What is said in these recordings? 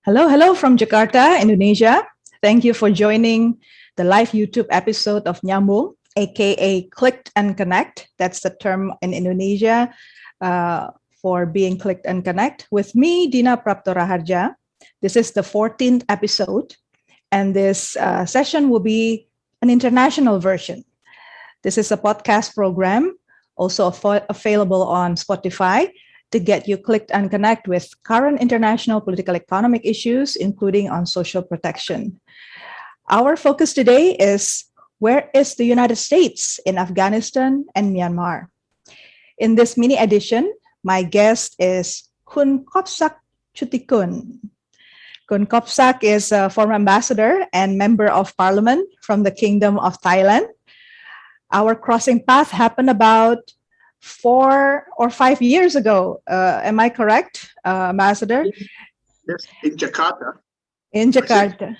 Hello from Jakarta, Indonesia. Thank you for joining the live YouTube episode of Nyambung, aka Clicked and Connect. That's the term in Indonesia for being clicked and connect. With me, Dinna Prapto Raharja. This is the 14th episode, and this session will be an international version. This is a podcast program, also available on Spotify, to get you clicked and connect with current international political economic issues, including on social protection. Our focus today is where is the United States in Afghanistan and Myanmar? In this mini edition, my guest is Kobsak Chutikul. Kobsak is a former ambassador and member of parliament from the Kingdom of Thailand. Our crossing path happened about 4 or 5 years ago. Am I correct, Ambassador? Yes, in Jakarta. In Jakarta.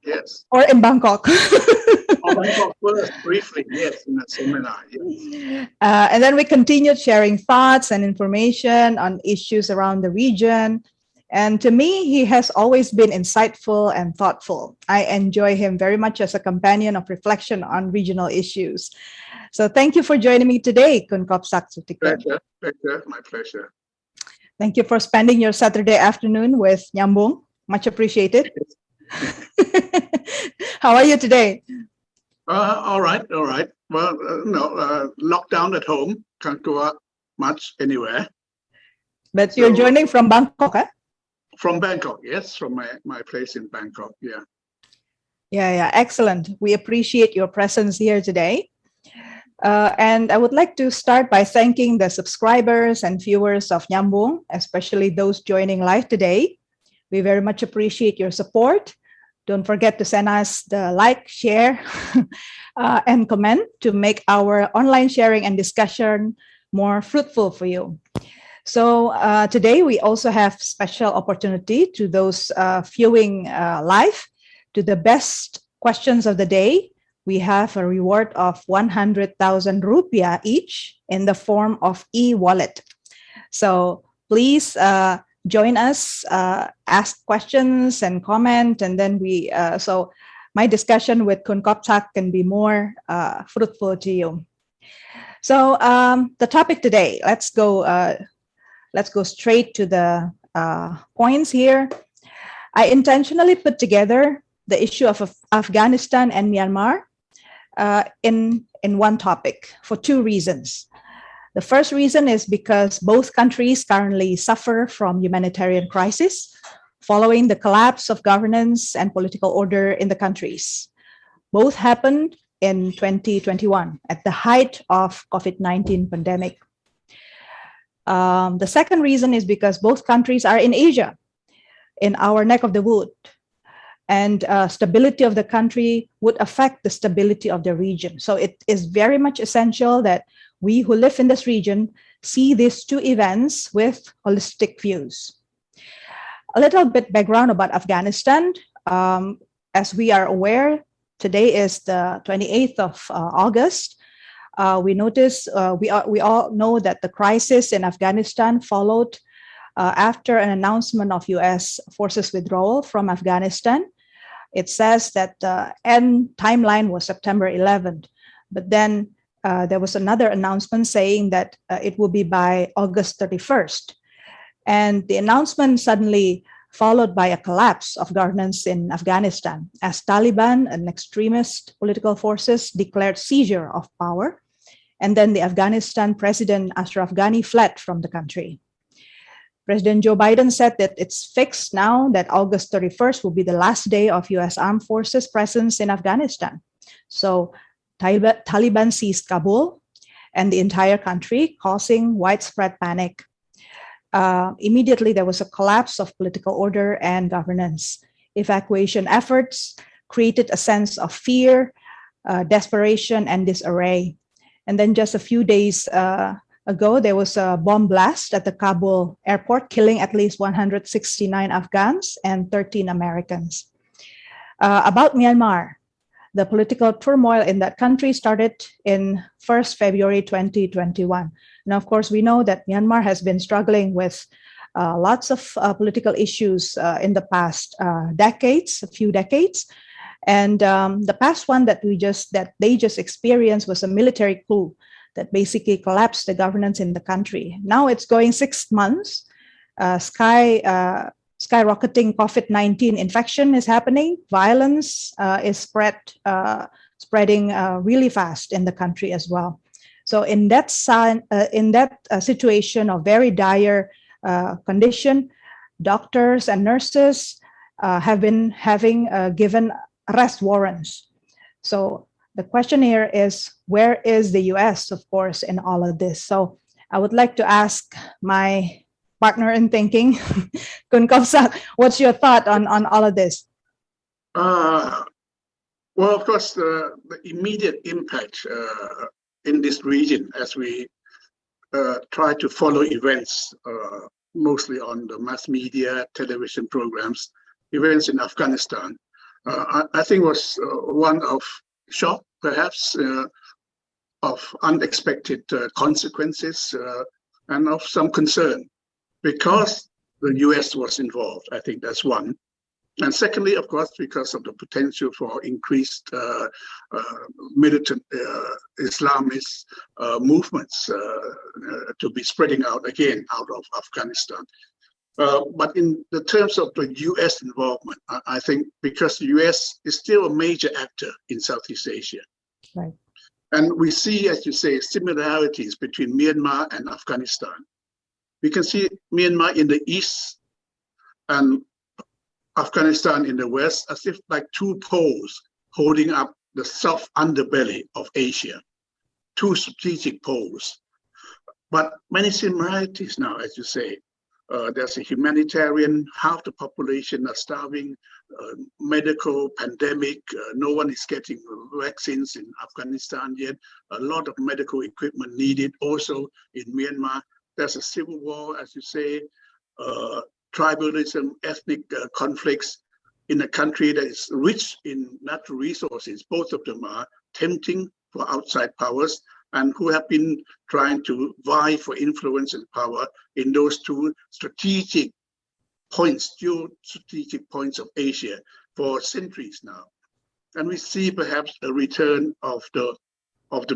Yes. Or in Bangkok. Bangkok first, briefly, yes, in a seminar. Yes. And then we continued sharing thoughts and information on issues around the region. And to me, he has always been insightful and thoughtful. I enjoy him very much as a companion of reflection on regional issues. So thank you for joining me today, Kobsak Chutikul. Pleasure, my pleasure. Thank you for spending your Saturday afternoon with Nyambung. Much appreciated. How are you today? All right. Well, locked down at home. Can't go out much anywhere. But you're joining from Bangkok, huh? From Bangkok, yes, from my place in Bangkok, yeah. Yeah, excellent. We appreciate your presence here today. And I would like to start by thanking the subscribers and viewers of Nyambung, especially those joining live today. We very much appreciate your support. Don't forget to send us the like, share, and comment to make our online sharing and discussion more fruitful for you. So today we also have special opportunity to those viewing live. To the best questions of the day, we have a reward of 100,000 rupiah each in the form of e-wallet. So please join us, ask questions and comment, and then so my discussion with Kobsak can be more fruitful to you. So the topic today, let's go straight to the points here. I intentionally put together the issue of Afghanistan and Myanmar in one topic for two reasons. The first reason is because both countries currently suffer from humanitarian crisis following the collapse of governance and political order in the countries. Both happened in 2021 at the height of COVID-19 pandemic. The second reason is because both countries are in Asia, in our neck of the wood, and stability of the country would affect the stability of the region. So it is very much essential that we who live in this region see these two events with holistic views. A little bit background about Afghanistan. As we are aware, today is the 28th of August. We all know that the crisis in Afghanistan followed after an announcement of U.S. forces withdrawal from Afghanistan. It says that the end timeline was September 11th, but then there was another announcement saying that it will be by August 31st. And the announcement suddenly followed by a collapse of governance in Afghanistan as Taliban and extremist political forces declared seizure of power. And then the Afghanistan president, Ashraf Ghani, fled from the country. President Joe Biden said that it's fixed now that August 31st will be the last day of U.S. armed forces presence in Afghanistan. So Taliban seized Kabul and the entire country, causing widespread panic. Immediately, there was a collapse of political order and governance. Evacuation efforts created a sense of fear, desperation, and disarray. And then just a few days ago, there was a bomb blast at the Kabul airport, killing at least 169 Afghans and 13 Americans. About Myanmar, the political turmoil in that country started in 1st February 2021. Now, of course, we know that Myanmar has been struggling with lots of political issues in the past a few decades. And the past one that they just experienced was a military coup that basically collapsed the governance in the country. Now it's going 6 months. Skyrocketing COVID-19 infection is happening. Violence is spreading really fast in the country as well. So in that situation of very dire condition, doctors and nurses have been having given arrest warrants. So the question here is, where is the US, of course, in all of this? So I would like to ask my partner in thinking, Kun Kobsak, what's your thought on all of this? Well, of course, the immediate impact in this region, as we try to follow events, mostly on the mass media, television programs, events in Afghanistan, I think was one of shock, perhaps, of unexpected consequences, and of some concern, because the US was involved. I think that's one. And secondly, of course, because of the potential for increased militant Islamist movements to be spreading out again out of Afghanistan. But in the terms of the US involvement, I think because the US is still a major actor in Southeast Asia. Right. And we see, as you say, similarities between Myanmar and Afghanistan. We can see Myanmar in the east and Afghanistan in the west as if like two poles holding up the soft underbelly of Asia, two strategic poles. But many similarities now, as you say. There's a humanitarian, half the population are starving, medical pandemic, no one is getting vaccines in Afghanistan yet, a lot of medical equipment needed. Also in Myanmar, there's a civil war, as you say, tribalism, ethnic conflicts in a country that is rich in natural resources. Both of them are tempting for outside powers, and who have been trying to vie for influence and power in those two strategic points, geostrategic points of Asia for centuries now. And we see perhaps a return of the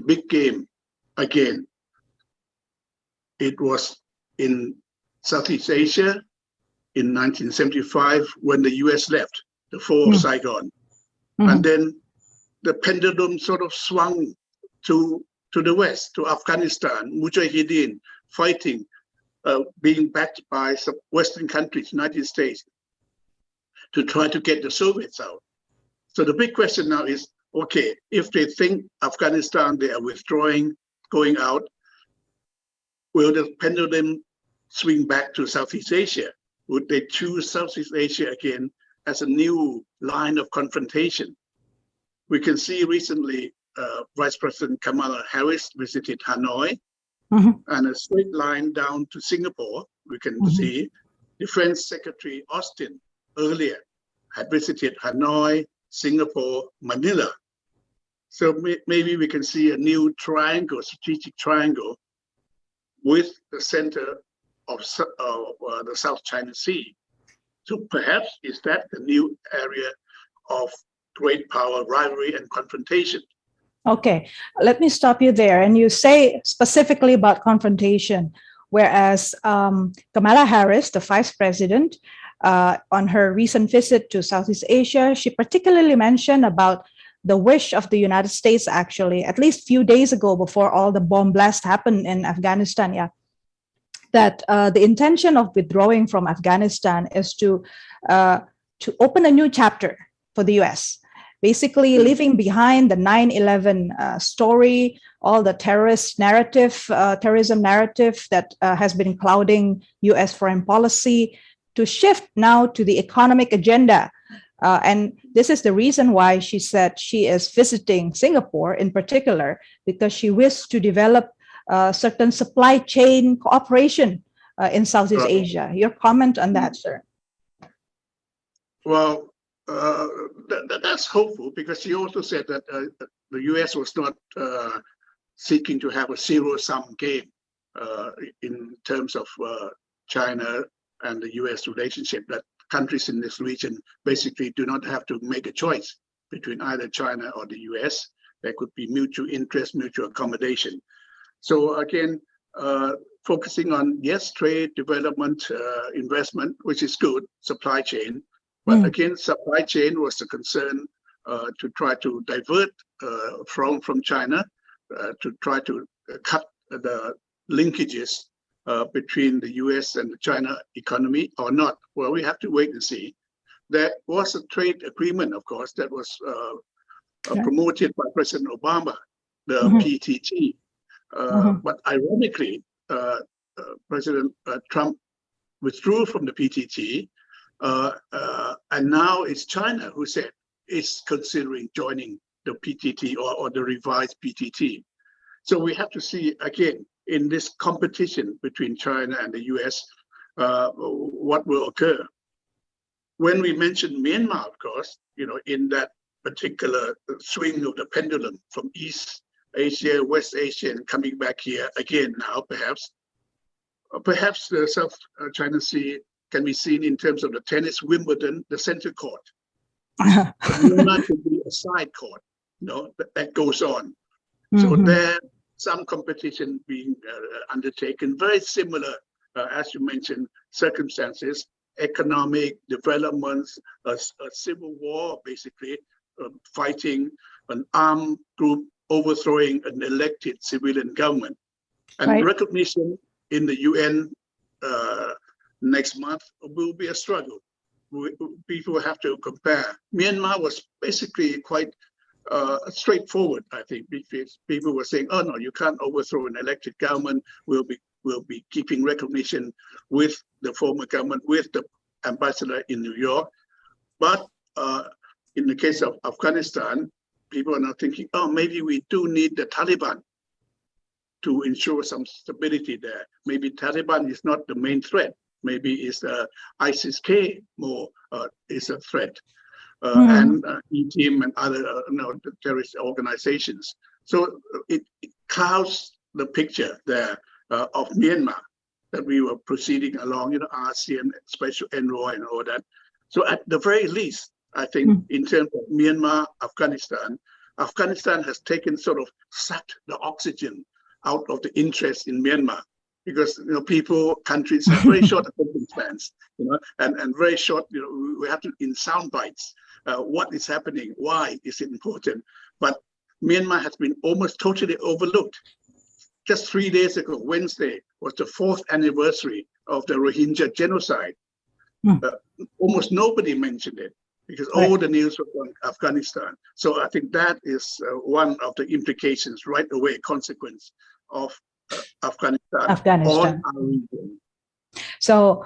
big game again. It was in Southeast Asia in 1975 when the US left, the fall of Saigon. And then the pendulum sort of swung to the west, to Afghanistan, Mujahideen fighting, being backed by some Western countries, United States, to try to get the Soviets out. So the big question now is, okay, if they think Afghanistan, they are withdrawing, going out, will the pendulum swing back to Southeast Asia? Would they choose Southeast Asia again as a new line of confrontation? We can see recently Vice President Kamala Harris visited Hanoi, and a straight line down to Singapore. We can see Defense Secretary Austin earlier had visited Hanoi, Singapore, Manila. So maybe we can see a new triangle, strategic triangle, with the center of the South China Sea. So perhaps is that the new area of great power, rivalry, and confrontation? Okay, let me stop you there. And you say specifically about confrontation, whereas Kamala Harris, the vice president, on her recent visit to Southeast Asia, she particularly mentioned about the wish of the United States, actually, at least a few days ago before all the bomb blast happened in Afghanistan, that the intention of withdrawing from Afghanistan is to open a new chapter for the US. Basically, leaving behind the 9/11 story, all the terrorism narrative that has been clouding U.S. foreign policy, to shift now to the economic agenda. And this is the reason why she said she is visiting Singapore in particular, because she wished to develop certain supply chain cooperation in Southeast Asia. Your comment on that, sir? Well, that's hopeful, because she also said that the U.S. was not seeking to have a zero-sum game in terms of China and the US relationship, that countries in this region basically do not have to make a choice between either China or the US. There could be mutual interest, mutual accommodation. So again, focusing on, yes, trade, development, investment, which is good, supply chain. But again, supply chain was the concern to try to divert from China, to try to cut the linkages between the US and the China economy or not. Well, we have to wait and see. There was a trade agreement, of course, that was promoted by President Obama, the PTT. But ironically, President Trump withdrew from the PTT, and now it's China who said it's considering joining the PTT or the revised PTT. So we have to see, again, in this competition between China and the US, what will occur. When we mention Myanmar, of course, in that particular swing of the pendulum from East Asia, West Asia, and coming back here again now, perhaps the South China Sea can be seen in terms of the tennis Wimbledon, the center court. Myanmar could be a side court, that goes on. So there, some competition being undertaken, very similar, as you mentioned, circumstances, economic developments, a civil war, basically, fighting an armed group overthrowing an elected civilian government. And recognition in the UN next month will be a struggle. People have to compare. Myanmar was basically quite straightforward, I think, because people were saying, oh no, you can't overthrow an elected government. We'll be keeping recognition with the former government, with the ambassador in New York. But in the case of Afghanistan, people are now thinking, oh, maybe we do need the Taliban to ensure some stability there. Maybe Taliban is not the main threat. Maybe it's ISIS-K more is a threat. And E-Team and other terrorist organizations. So it clouds the picture there of Myanmar that we were proceeding along, ASEAN, special envoy and all that. So at the very least, I think in terms of Myanmar, Afghanistan has taken sort of sucked the oxygen out of the interest in Myanmar, because countries have very short attention spans, and very short. We have to in sound bites. What is happening? Why is it important? But Myanmar has been almost totally overlooked. Just 3 days ago, Wednesday, was the 4th anniversary of the Rohingya genocide. Almost nobody mentioned it, because all the news was on Afghanistan. So I think that is one of the implications right away, consequence of Afghanistan. On our region. So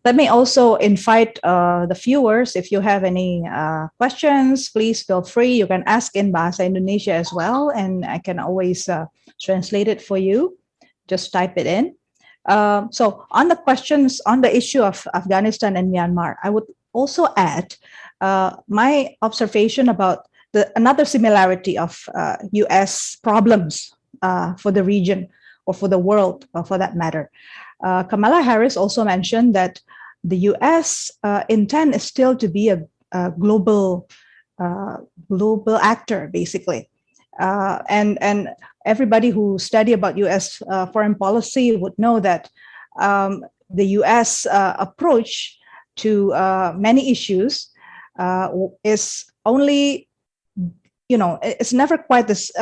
let me also invite the viewers, if you have any questions, please feel free. You can ask in Bahasa Indonesia as well, and I can always translate it for you. Just type it in. So on the questions on the issue of Afghanistan and Myanmar, I would also add my observation about another similarity of US problems for the region or for the world, for that matter. Kamala Harris also mentioned that the US intent is still to be a global actor, basically. And everybody who study about US foreign policy would know that the US approach to many issues is only, it's never quite this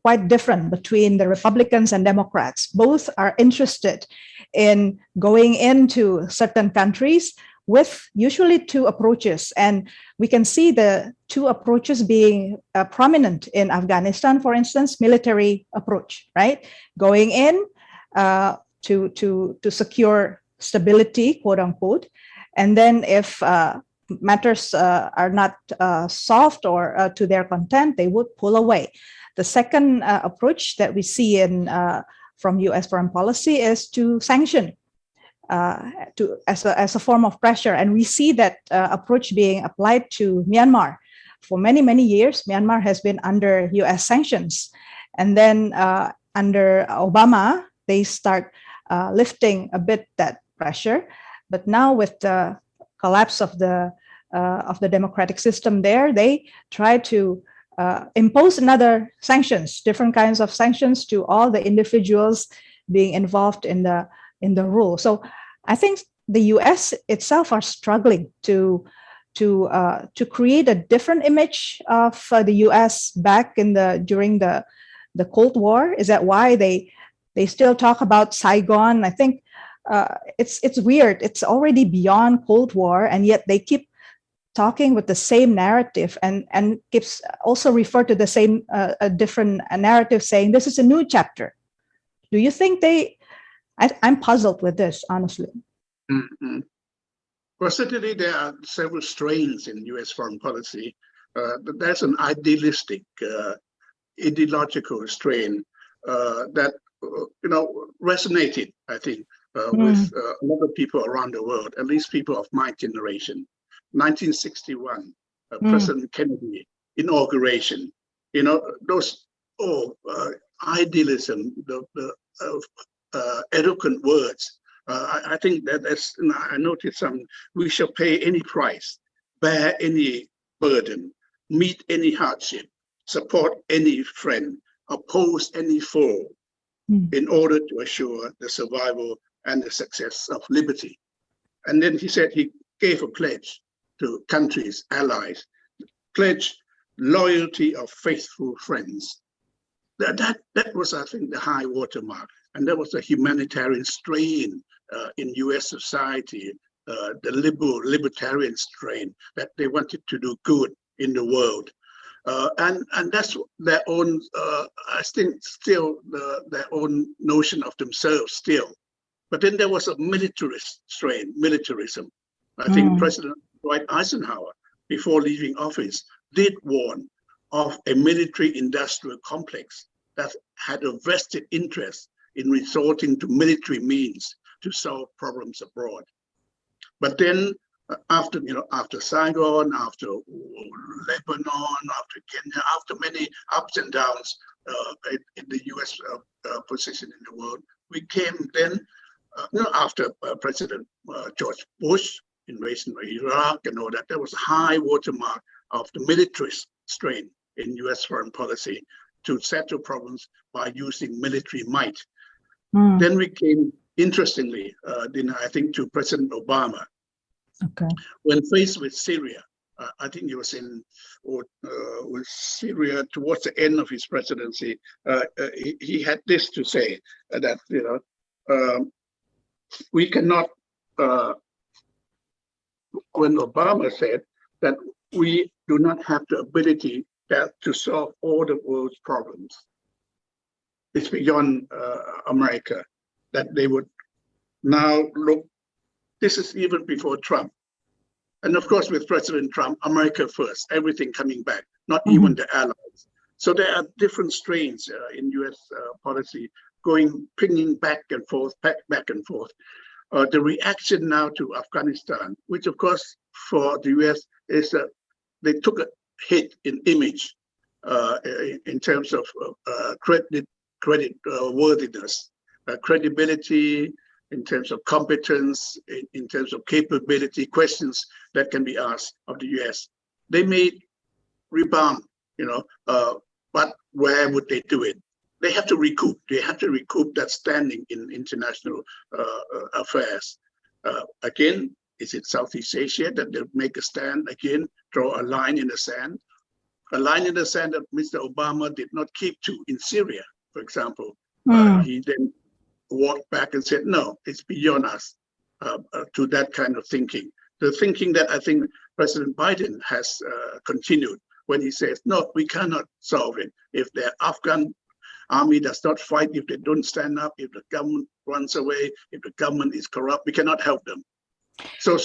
quite different between the Republicans and Democrats. Both are interested in going into certain countries with usually two approaches. And we can see the two approaches being prominent in Afghanistan, for instance, military approach, right? Going in to secure stability, quote unquote. And then if matters are not solved or to their content, they would pull away. The second approach that we see from U.S. foreign policy is to sanction as a form of pressure. And we see that approach being applied to Myanmar. For many, many years, Myanmar has been under U.S. sanctions. And then under Obama, they start lifting a bit that pressure. But now with the collapse of the democratic system there, they try to impose another sanctions, different kinds of sanctions to all the individuals being involved in the rule. So I think the U.S. itself are struggling to create a different image of the U.S. back during the Cold War. Is that why they still talk about Saigon? I think it's weird. It's already beyond Cold War, and yet they keep talking with the same narrative and keeps also refer to the same a different narrative, saying this is a new chapter. Do you think I'm puzzled with this, honestly. Mm-hmm. Well, certainly there are several strains in U.S. foreign policy. There's an idealistic, ideological strain that resonated, I think, with a lot of people around the world, at least people of my generation. 1961, President Kennedy inauguration. Those idealism, the eloquent words. I think that's. I noticed some. We shall pay any price, bear any burden, meet any hardship, support any friend, oppose any foe, in order to assure the survival and the success of liberty. And then he said he gave a pledge to countries, allies, pledge loyalty of faithful friends. That was, I think, the high watermark. And there was a humanitarian strain in US society, the libertarian strain, that they wanted to do good in the world. And that's their own, I think, still their own notion of themselves still. But then there was a militarist strain, militarism. I think President Dwight Eisenhower, before leaving office, did warn of a military-industrial complex that had a vested interest in resorting to military means to solve problems abroad. But then, after Saigon, after Lebanon, after Kenya, after many ups and downs in the U.S. position in the world, we came then after President George Bush invasion of Iraq and all that. There was a high watermark of the militarist strain in U.S. foreign policy to settle problems by using military might. Then we came, interestingly, I think, to President Obama. Okay. When faced with Syria, I think he was with Syria towards the end of his presidency. He had this to say, that we cannot. When Obama said that we do not have the ability to solve all the world's problems, it's beyond America, that they would now look. This is even before Trump. And of course, with President Trump, America first, everything coming back, not even the allies. So there are different strains in US policy pinging back and forth, back and forth. The reaction now to Afghanistan, which of course for the US is that they took a hit in image in terms of credit worthiness, credibility, in terms of competence, in terms of capability, questions that can be asked of the US. They may rebound, but where would they do it? They have to recoup. They have to recoup that standing in international affairs. Again, is it Southeast Asia that they'll make a stand again, draw a line in the sand? A line in the sand that Mr. Obama did not keep to in Syria, for example. He then walked back and said, no, it's beyond us, to that kind of thinking. The thinking that I think President Biden has continued when he says, no, we cannot solve it. If the Afghan army does not fight, if they don't stand up, if the government runs away, if the government is corrupt, we cannot help them. So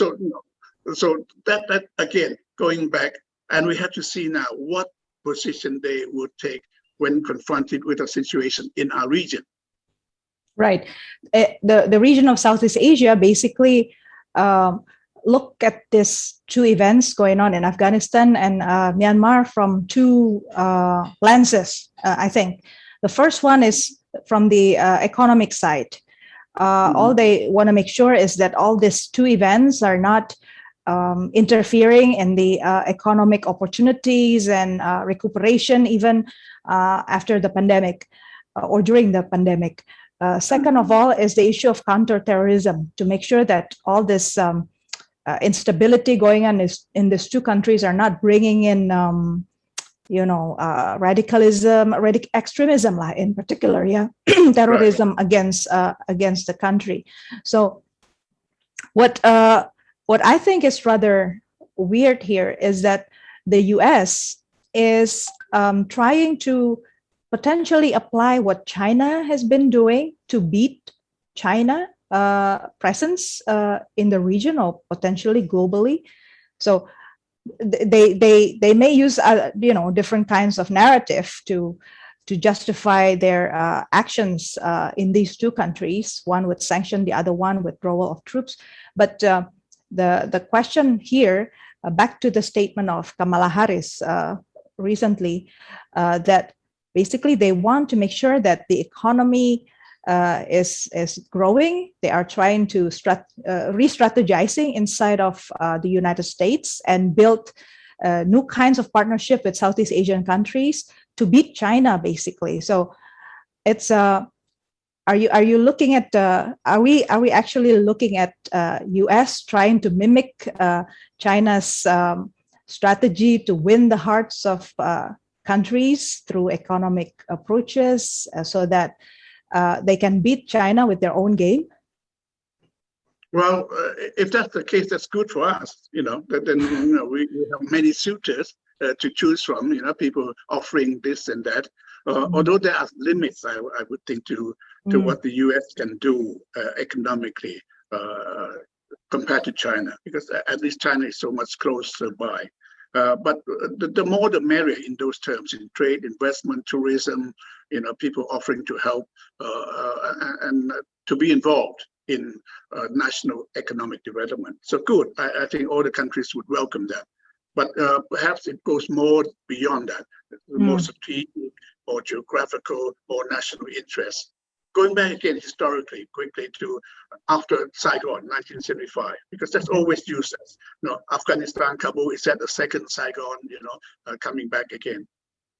that again, going back, and we have to see now what position they would take when confronted with a situation in our region. Right. The region of Southeast Asia basically look at these two events going on in Afghanistan and Myanmar from two lenses, I think. The first one is from the economic side. All they want to make sure is that all these two events are not interfering in the economic opportunities and recuperation even after the pandemic or during the pandemic. Second of all is the issue of counter-terrorism, to make sure that all this instability going on in these two countries are not bringing in radicalism, extremism in particular, terrorism against the country. So what I think is rather weird here is that the US is trying to potentially apply what China has been doing to beat China presence in the region or potentially globally. So they may use different kinds of narrative to justify their actions in these two countries. One with sanction, the other one withdrawal of troops. But the question here, back to the statement of Kamala Harris recently, that basically they want to make sure that the economy is growing. They are trying to re-strategizing inside of the United States and build new kinds of partnership with Southeast Asian countries to beat China, basically. So it's are you looking at are we actually looking at US trying to mimic China's strategy to win the hearts of countries through economic approaches so that they can beat China with their own game? Well, if that's the case, that's good for us. Then we have many suitors to choose from. People offering this and that. Although there are limits, I would think to what the US can do economically compared to China, because at least China is so much closer by. But the more the merrier in those terms, in trade, investment, tourism, people offering to help and to be involved in national economic development. So good. I think all the countries would welcome that. But perhaps it goes more beyond that, more strategic or geographical or national interest. Going back again historically, quickly to after Saigon, 1975, because that's always used as, Afghanistan, Kabul is at the second Saigon, coming back again.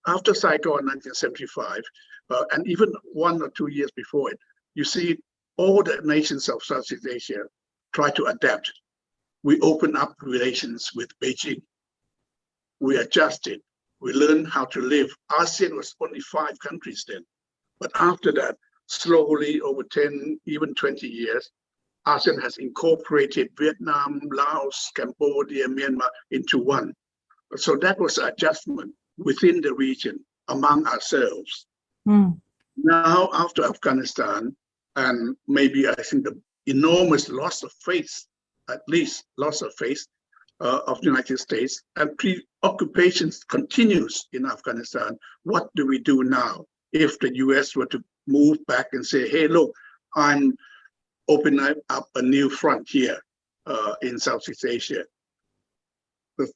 After Saigon, 1975, and even 1 or 2 years before it, you see all the nations of Southeast Asia try to adapt. We open up relations with Beijing. We adjusted. We learned how to live. ASEAN was only 5 countries then. But after that, slowly over 10, even 20 years, ASEAN has incorporated Vietnam, Laos, Cambodia, Myanmar into one. So that was an adjustment within the region among ourselves. Now, after Afghanistan, and maybe I think the enormous loss of faith, at least loss of faith of the United States, and preoccupation continues in Afghanistan. What do we do now if the US were to move back and say, hey, look, I'm opening up a new frontier in Southeast Asia? The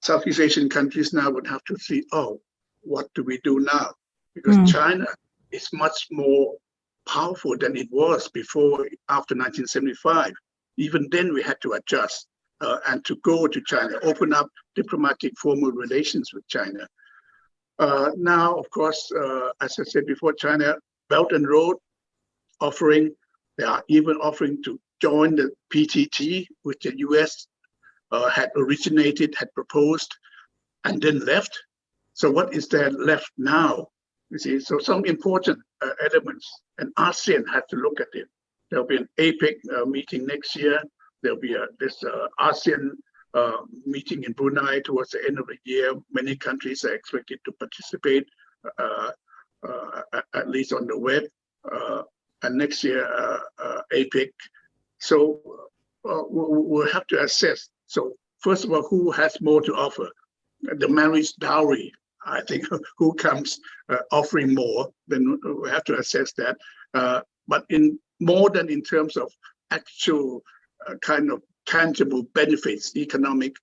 Southeast Asian countries now would have to see, oh, what do we do now? Because China is much more powerful than it was before, after 1975. Even then we had to adjust and to go to China, open up diplomatic formal relations with China. Now, of course, as I said before, China Belt and Road offering, they are even offering to join the PTT, which the US had originated, had proposed, and then left. So what is there left now? You see, so some important elements, and ASEAN has to look at it. There'll be an APEC meeting next year. There'll be this ASEAN meeting in Brunei towards the end of the year. Many countries are expected to participate, at least on the web. And next year, APEC. So we'll have to assess. So first of all, who has more to offer? The marriage dowry, I think, who comes offering more, then we have to assess that. But in more than in terms of actual kind of tangible benefits, economic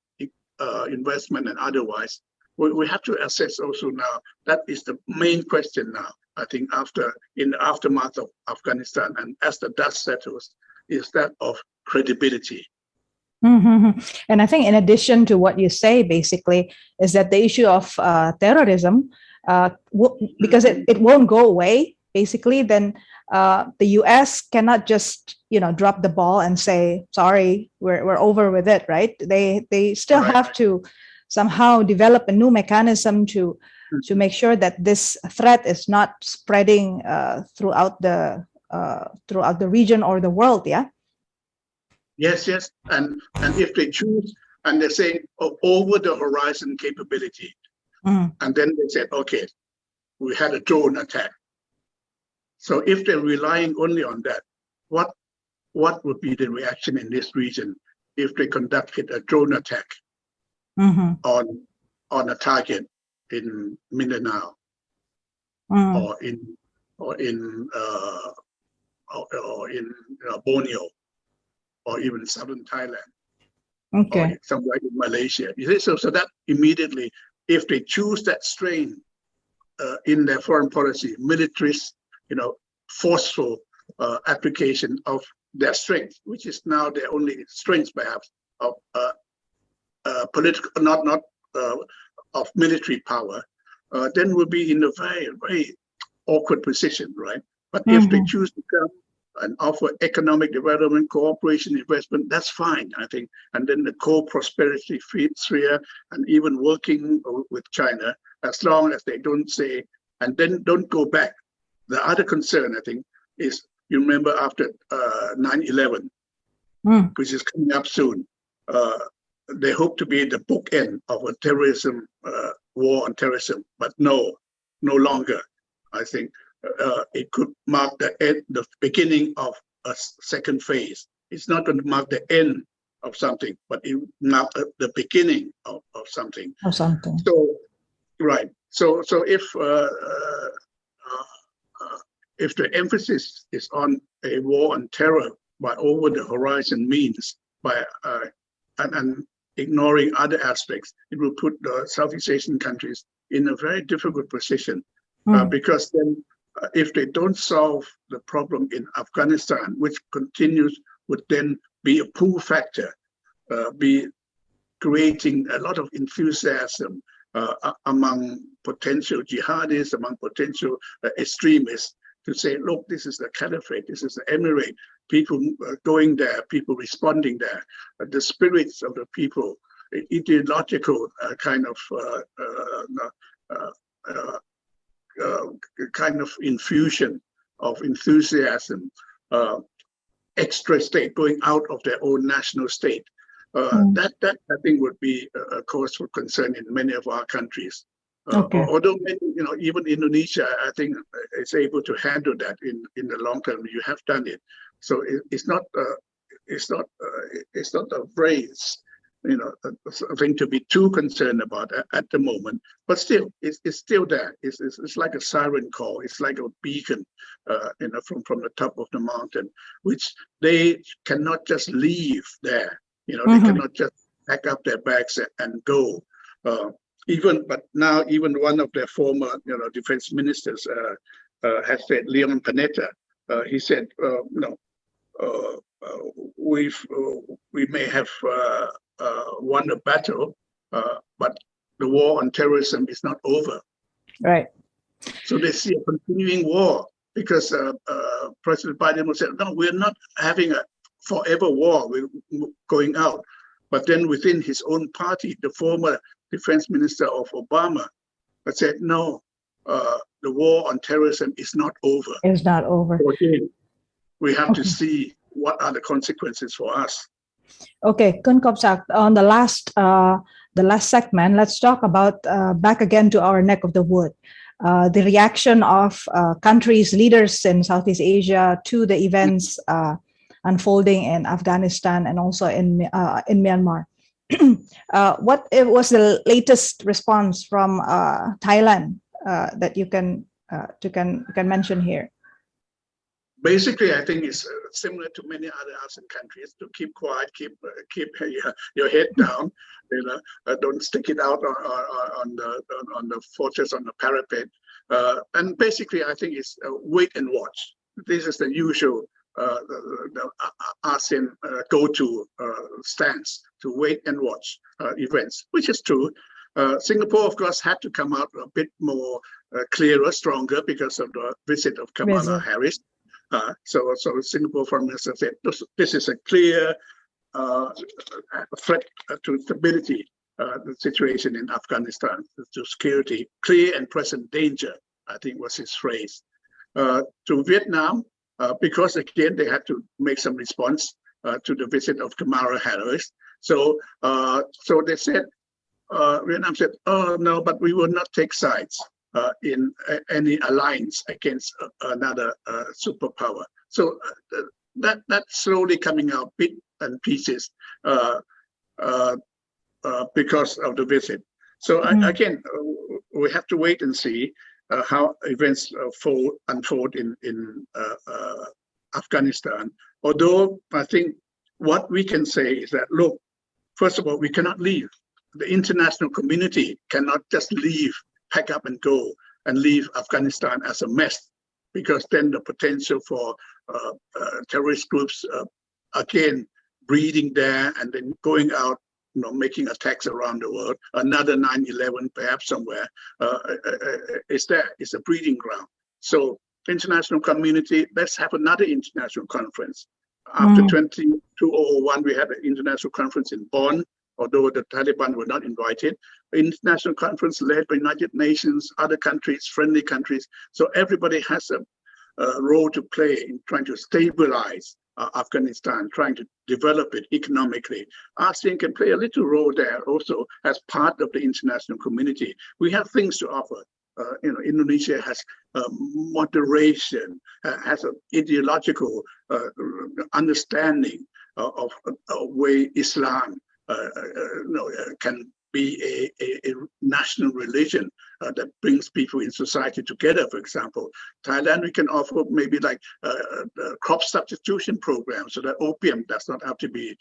investment and otherwise, we have to assess also now. That is the main question now. I think, in the aftermath of Afghanistan, and as the dust settles, is that of credibility. Mm-hmm. And I think in addition to what you say, basically, is that the issue of terrorism, because it won't go away, basically, then the US cannot just, drop the ball and say, sorry, we're over with it, right? They still have to somehow develop a new mechanism to make sure that this threat is not spreading throughout the region or the world, yeah? Yes, and if they choose, and they're saying over the horizon capability, and then they said, okay, we had a drone attack. So if they're relying only on that, what would be the reaction in this region if they conducted a drone attack on a target in Mindanao or in Borneo, or even southern Thailand, or somewhere in Malaysia? You see, so that immediately, if they choose that strain in their foreign policy, militarist, forceful application of their strength, which is now their only strength, perhaps, of political, not of military power, then we'll be in a very, very awkward position, right? But if they choose to come and offer economic development, cooperation, investment, that's fine, I think. And then the co-prosperity sphere, and even working with China, as long as they don't say, and then don't go back. The other concern, I think, is, you remember after 9/11, which is coming up soon, they hope to be the bookend of a terrorism, war on terrorism, but no longer. I think it could mark the beginning of a second phase. It's not going to mark the end of something, but it mark the beginning of something. So, right. So if the emphasis is on a war on terror by over the horizon means, by and ignoring other aspects, it will put the Southeast Asian countries in a very difficult position, because then if they don't solve the problem in Afghanistan, which continues, would then be a pull factor, be creating a lot of enthusiasm among potential jihadists, among potential extremists, to say, look, this is the caliphate, this is the emirate, people going there, people responding there, the spirits of the people, ideological kind of infusion of enthusiasm, extra state, going out of their own national state. That I think would be a cause for concern in many of our countries. Although even Indonesia, I think, is able to handle that in the long term. You have done it, so it's not a phrase, thing to be too concerned about at the moment. But still, it's still there. It's like a siren call. It's like a beacon, from the top of the mountain, which they cannot just leave there. They cannot just pack up their bags and go. But now even one of their former, defense ministers has said, Leon Panetta, he said, we may have won a battle, but the war on terrorism is not over. Right. So they see a continuing war, because President Biden will say, no, we're not having a forever war, we're going out. But then within his own party, the former defense minister of Obama said, no, the war on terrorism is not over. It's not over. Okay. We have to see what are the consequences for us. Okay, Kun Kobsak, on the last segment, let's talk about back again to our neck of the wood. The reaction of countries, leaders in Southeast Asia to the events unfolding in Afghanistan and also in Myanmar. What was the latest response from Thailand that you can mention here? Basically, I think it's similar to many other ASEAN countries, to keep quiet, keep your head down, don't stick it out on the fortress, on the parapet. And basically, I think it's wait and watch. This is the usual the ASEAN go-to stance, to wait and watch events, which is true. Singapore, of course, had to come out a bit more clearer, stronger because of the visit of Kamala Harris. So Singapore Foreign Minister said this is a clear threat to stability, the situation in Afghanistan, to security, clear and present danger, I think was his phrase. To Vietnam, because again, they had to make some response to the visit of Kamala Harris. So they said, Vietnam said, oh no, but we will not take sides in any alliance against another superpower. So that's slowly coming out bit and pieces because of the visit. So again, we have to wait and see how events unfold in Afghanistan. Although I think what we can say is that, look, first of all, we cannot leave. The international community cannot just leave, pack up and go, and leave Afghanistan as a mess, because then the potential for terrorist groups again breeding there and then going out, making attacks around the world, another 9/11 perhaps somewhere, is there. It's a breeding ground. So international community, let's have another international conference. After 2001, we had an international conference in Bonn, although the Taliban were not invited. International conference led by United Nations, other countries, friendly countries. So everybody has a role to play in trying to stabilize Afghanistan, trying to develop it economically. ASEAN can play a little role there also as part of the international community. We have things to offer. Indonesia has moderation, has an ideological understanding of way Islam can be a national religion that brings people in society together. For example, Thailand, we can offer maybe like crop substitution programs so that opium does not have to be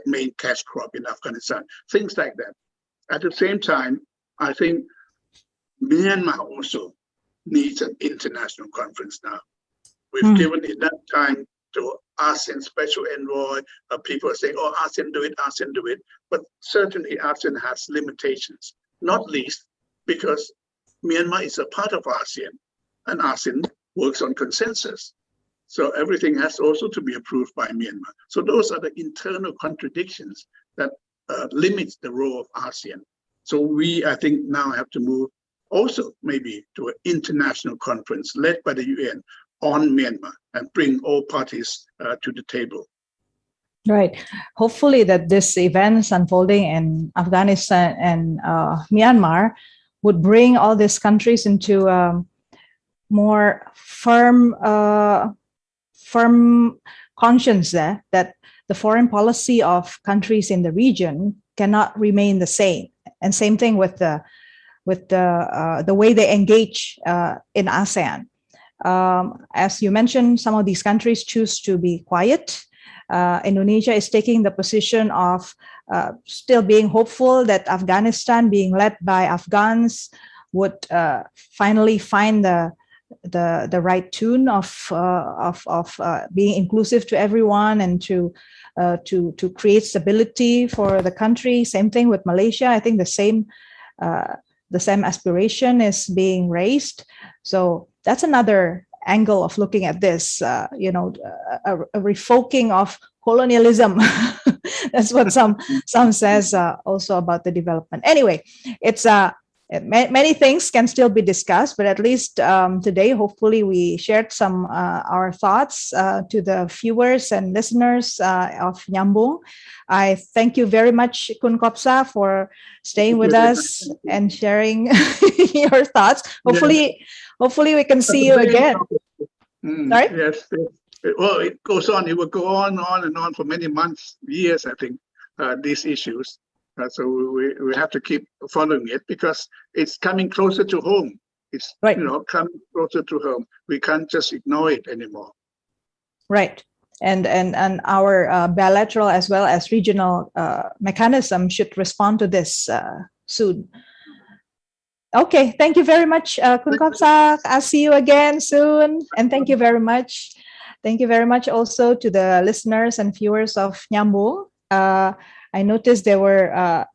main cash crop in Afghanistan, things like that. At the same time, I think Myanmar also needs an international conference now. We've given enough time to ASEAN special envoy. People are saying, oh, ASEAN do it, ASEAN do it. But certainly ASEAN has limitations, not least because Myanmar is a part of ASEAN and ASEAN works on consensus. So everything has also to be approved by Myanmar. So those are the internal contradictions that limits the role of ASEAN. So we, I think, now have to move also maybe to an international conference led by the UN on Myanmar and bring all parties to the table. Right. Hopefully that this events unfolding in Afghanistan and Myanmar would bring all these countries into more firm conscience there that the foreign policy of countries in the region cannot remain the same. And same thing with the way they engage in ASEAN. As you mentioned, some of these countries choose to be quiet. Indonesia is taking the position of still being hopeful that Afghanistan, being led by Afghans, would finally find the right tune of being inclusive to everyone and to create stability for the country. Same thing with Malaysia. I think the same aspiration is being raised. So that's another angle of looking at this, a revoking of colonialism. That's what some says also about the development. Anyway, it's many things can still be discussed, but at least today, hopefully, we shared some our thoughts to the viewers and listeners of Nyambung. I thank you very much, Kun Kobsak, for staying with us and sharing your thoughts. Hopefully, we can see you again. Sorry? Yes. Well, it goes on. It will go on and on for many months, years, I think, these issues. So we have to keep following it because it's coming closer to home. It's coming closer to home. We can't just ignore it anymore. Right. And our bilateral as well as regional mechanism should respond to this soon. Okay, thank you very much, Kun Kobsak. I'll see you again soon. And thank you very much. Thank you very much also to the listeners and viewers of Nyambung. I noticed there were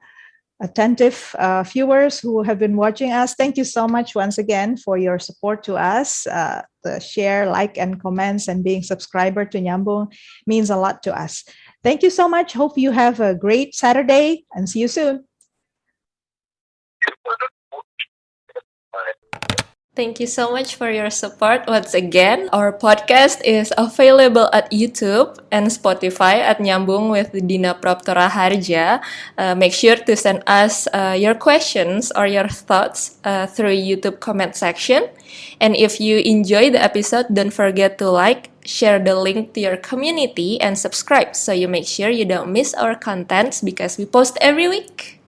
attentive viewers who have been watching us. Thank you so much once again for your support to us. The share, like, and comments and being subscriber to Nyambung means a lot to us. Thank you so much. Hope you have a great Saturday and see you soon. Thank you so much for your support once again. Our podcast is available at YouTube and Spotify at Nyambung with Dinna Prapto Raharja. Make sure to send us your questions or your thoughts through YouTube comment section. And if you enjoy the episode, don't forget to like, share the link to your community, and subscribe so you make sure you don't miss our contents because we post every week.